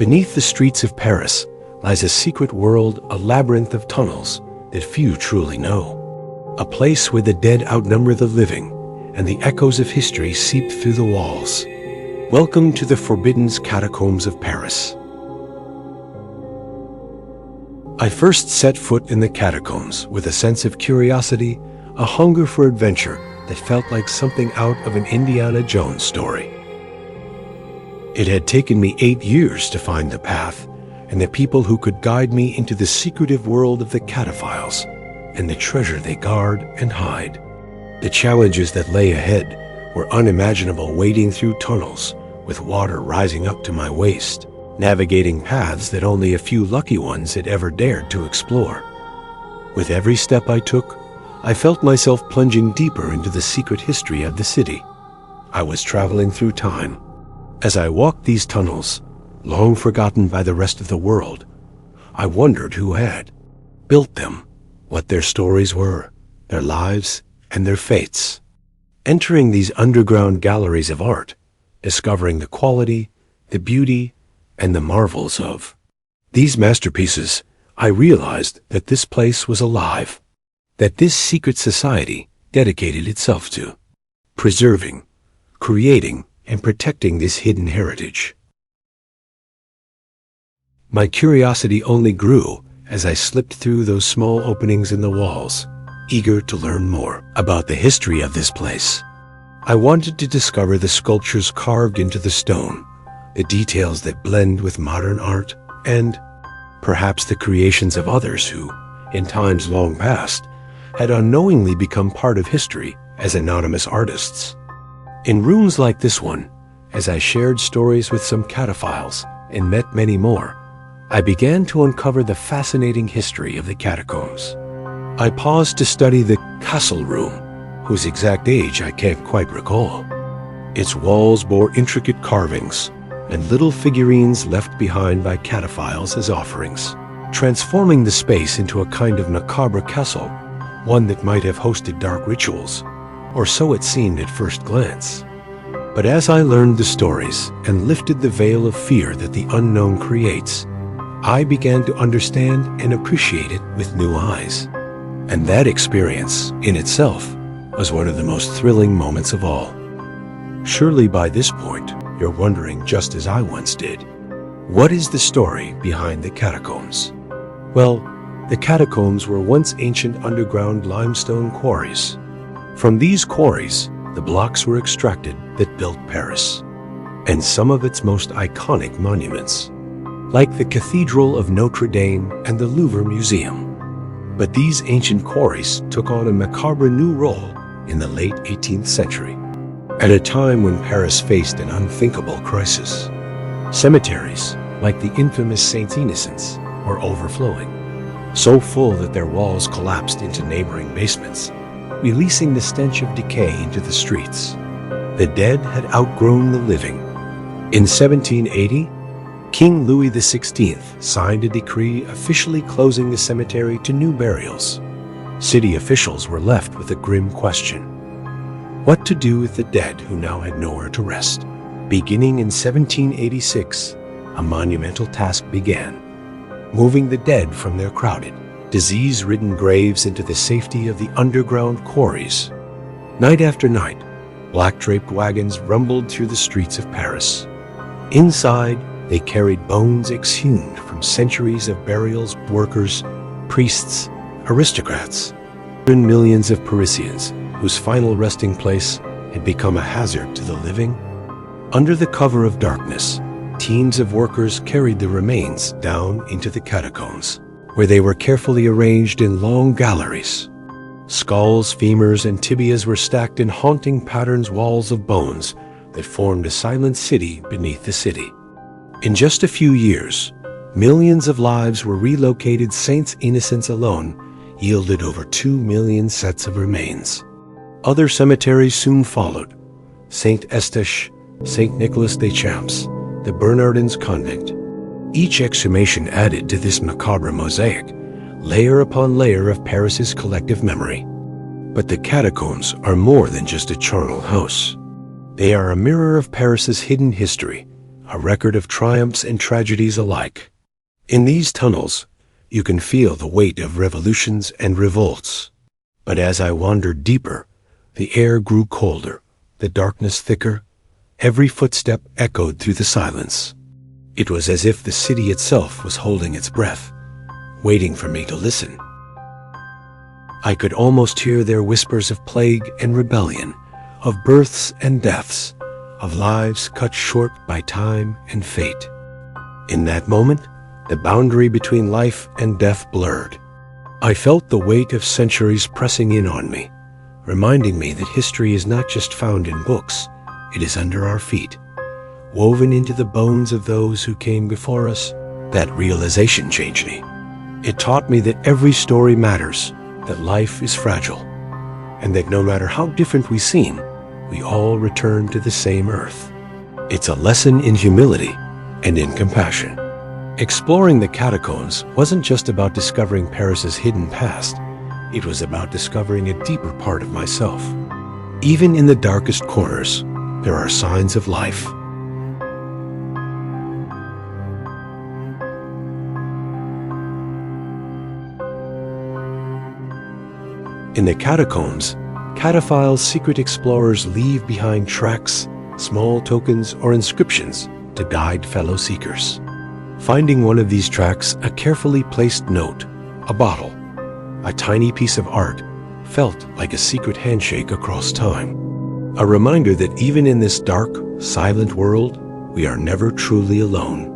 Beneath the streets of Paris lies a secret world, a labyrinth of tunnels that few truly know. A place where the dead outnumber the living and the echoes of history seep through the walls. Welcome to the forbidden catacombs of Paris. I first set foot in the catacombs with a sense of curiosity, a hunger for adventure that felt like something out of an Indiana Jones story. It had taken me 8 years to find the path and the people who could guide me into the secretive world of the cataphiles and the treasure they guard and hide. The challenges that lay ahead were unimaginable, wading through tunnels with water rising up to my waist, navigating paths that only a few lucky ones had ever dared to explore. With every step I took, I felt myself plunging deeper into the secret history of the city. I was traveling through time. As I walked these tunnels, long forgotten by the rest of the world, I wondered who had built them, what their stories were, their lives, and their fates. Entering these underground galleries of art, discovering the quality, the beauty, and the marvels of these masterpieces, I realized that this place was alive, that this secret society dedicated itself to preserving, creating, and protecting this hidden heritage. My curiosity only grew as I slipped through those small openings in the walls, eager to learn more about the history of this place. I wanted to discover the sculptures carved into the stone, the details that blend with modern art, and perhaps the creations of others who, in times long past, had unknowingly become part of history as anonymous artists. In rooms like this one, as I shared stories with some cataphiles and met many more, I began to uncover the fascinating history of the catacombs. I paused to study the castle room, whose exact age I can't quite recall. Its walls bore intricate carvings and little figurines left behind by cataphiles as offerings, transforming the space into a kind of macabre castle, one that might have hosted dark rituals, or so it seemed at first glance. But as I learned the stories and lifted the veil of fear that the unknown creates, I began to understand and appreciate it with new eyes. And that experience, in itself, was one of the most thrilling moments of all. Surely by this point, you're wondering, just as I once did, what is the story behind the catacombs? Well, the catacombs were once ancient underground limestone quarries. From these quarries, the blocks were extracted that built Paris, and some of its most iconic monuments, like the Cathedral of Notre Dame and the Louvre Museum. But these ancient quarries took on a macabre new role in the late 18th century, at a time when Paris faced an unthinkable crisis. Cemeteries, like the infamous Saint Innocents, were overflowing, so full that their walls collapsed into neighboring basements, releasing the stench of decay into the streets. The dead had outgrown the living. In 1780, King Louis XVI signed a decree officially closing the cemetery to new burials. City officials were left with a grim question: what to do with the dead who now had nowhere to rest? Beginning in 1786, a monumental task began: moving the dead from their crowded, disease-ridden graves into the safety of the underground quarries. Night after night, black-draped wagons rumbled through the streets of Paris. Inside, they carried bones exhumed from centuries of burials, workers, priests, aristocrats, and millions of Parisians whose final resting place had become a hazard to the living. Under the cover of darkness, teams of workers carried the remains down into the catacombs, where they were carefully arranged in long galleries. Skulls, femurs, and tibias were stacked in haunting patterns, walls of bones that formed a silent city beneath the city. In just a few years, millions of lives were relocated. Saint Innocents alone yielded over 2 million sets of remains. Other cemeteries soon followed: Saint Eustache, Saint Nicholas des Champs, the Bernardins convent. Each exhumation added to this macabre mosaic, layer upon layer of Paris's collective memory. But the catacombs are more than just a charnel house. They are a mirror of Paris's hidden history, a record of triumphs and tragedies alike. In these tunnels, you can feel the weight of revolutions and revolts. But as I wandered deeper, the air grew colder, the darkness thicker. Every footstep echoed through the silence. It was as if the city itself was holding its breath, waiting for me to listen. I could almost hear their whispers of plague and rebellion, of births and deaths, of lives cut short by time and fate. In that moment, the boundary between life and death blurred. I felt the weight of centuries pressing in on me, reminding me that history is not just found in books, it is under our feet, woven into the bones of those who came before us. That realization changed me. It taught me that every story matters, that life is fragile, and that no matter how different we seem, we all return to the same earth. It's a lesson in humility and in compassion. Exploring the catacombs wasn't just about discovering Paris's hidden past. It was about discovering a deeper part of myself. Even in the darkest corners, there are signs of life. In the catacombs, cataphiles, secret explorers leave behind tracks, small tokens, or inscriptions to guide fellow seekers. Finding one of these tracks, a carefully placed note, a bottle, a tiny piece of art, felt like a secret handshake across time. A reminder that even in this dark, silent world, we are never truly alone.